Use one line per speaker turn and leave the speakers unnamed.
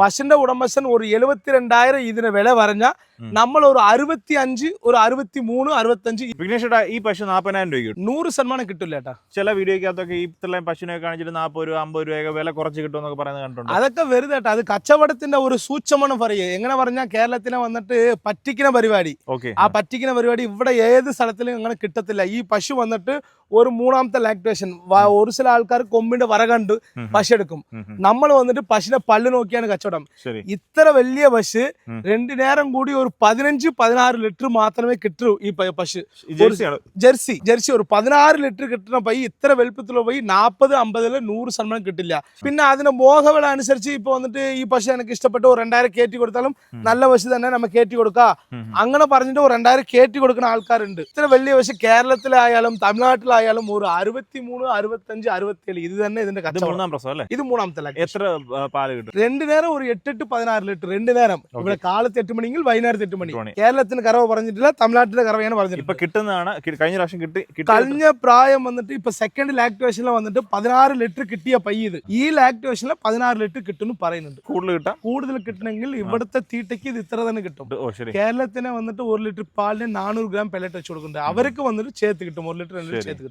പശുവിന്റെ ഉടമസ്ഥൻ ഒരു 72,000 ഇതിന് വില പറഞ്ഞ നമ്മൾ ഒരു 65, ഒരു 63, 65.
വിഘ്നേഷ് ഏട്ടാ, ഈ പശു 40,000 രൂപയ്ക്ക്
100% കിട്ടില്ല ഏട്ടാ.
ചില വീഡിയോക്കകത്തൊക്കെ ഇത്രയും പശുവിനെ കാണിച്ചിട്ട് 40 രൂപ 50 രൂപയൊക്കെ വില കുറച്ച് കിട്ടുമെന്നൊക്കെ പറയുന്നത് കണ്ടിട്ടുണ്ട്.
അതൊക്കെ വെറുതെ ഏട്ടാ. അത് കച്ചവടത്തിന്റെ ഒരു സൂക്ഷ്മണം പറയുക. എങ്ങനെ പറഞ്ഞാൽ കേരളത്തിനെ വന്നിട്ട് പറ്റിക്കുന്ന പരിപാടി. ആ പറ്റിക്കുന്ന പരിപാടി ഇവിടെ ഏത് സ്ഥലത്തിലും അങ്ങനെ കിട്ടത്തില്ല. ഈ പശു വന്നിട്ട് ഒരു 3ാമത്തെ ലാക്ടേഷൻ. ഒരു ചില ആൾക്കാർ കൊമ്പിന്റെ വര കണ്ട് പശു എടുക്കും. നമ്മൾ വന്നിട്ട് പശുവിനെ പല്ല് നോക്കിയാണ് കച്ചവടം. ഇത്ര വലിയ പശു 2 നേരം കൂടി ഒരു 15-16 ലിറ്റർ മാത്രമേ കിട്ടൂ. ഈ പശു ജെർസി ഒരു 16 ലിറ്റർ കിട്ടുന്ന പൈ ഇത്ര വലുപ്പത്തിലുള്ള പൈ 40-50 100% കിട്ടില്ല. പിന്നെ അതിന്റെ മോഹവില അനുസരിച്ച് ഇപ്പൊ വന്നിട്ട് ഈ പശു എനിക്ക് ഇഷ്ടപ്പെട്ടു 2000 കയറ്റി കൊടുത്താലും നല്ല പശു തന്നെ നമുക്ക് കയറ്റി കൊടുക്കാം. അങ്ങനെ പറഞ്ഞിട്ട് 2000 കയറ്റി കൊടുക്കുന്ന ആൾക്കാരുണ്ട്. ഇത്ര വലിയ പശു കേരളത്തിലായാലും തമിഴ്നാട്ടിലായാലും ഒരു 63, 65, 67 ഇത് തന്നെ ഇതിന്റെ കച്ചവടം. ഇത് 3ാമത്തെ.
എത്ര പാല് കിട്ടും?
2 നേരം ഒരു 8-16 ലിറ്റർ 2 നേരം. ഇവിടെ കാലത്ത് 8 മണിയെങ്കിൽ വൈകുന്നേരത്ത് 8 മണി. കേരളത്തിന് കറവ് പറഞ്ഞിട്ടില്ല, തമിഴ്നാട്ടിലെ കറവയാണ് പറഞ്ഞിട്ടുള്ളത്.
കിട്ടുന്നതാണ് കഴിഞ്ഞ പ്രാവശ്യം
കഴിഞ്ഞ പ്രായം വന്നിട്ട് ഇപ്പൊ സെക്കൻഡ് ലാക്ടേഷനിൽ വന്നിട്ട് 16 ലിറ്റർ കിട്ടിയ പൈ ഇത്. ഈ ലാക്ടേഷനിൽ 16 ലിറ്റർ കിട്ടുന്നു പറയുന്നുണ്ട്. കൂടുതൽ കിട്ടണമെങ്കിൽ ഇവിടുത്തെ തീറ്റയ്ക്ക് ഇത് ഇത്ര തന്നെ കിട്ടും. കേരളത്തിന് വന്നിട്ട് 1 ലിറ്റർ പാലിന് 400 ഗ്രാം പെല്ലറ്റ് വെച്ച് കൊടുക്കുന്നുണ്ട്. അവർക്ക് വന്നിട്ട് ചേർത്ത് കിട്ടും. 1 ലിറ്റർ 2 ലിറ്റർ ചേർത്ത് കിട്ടും.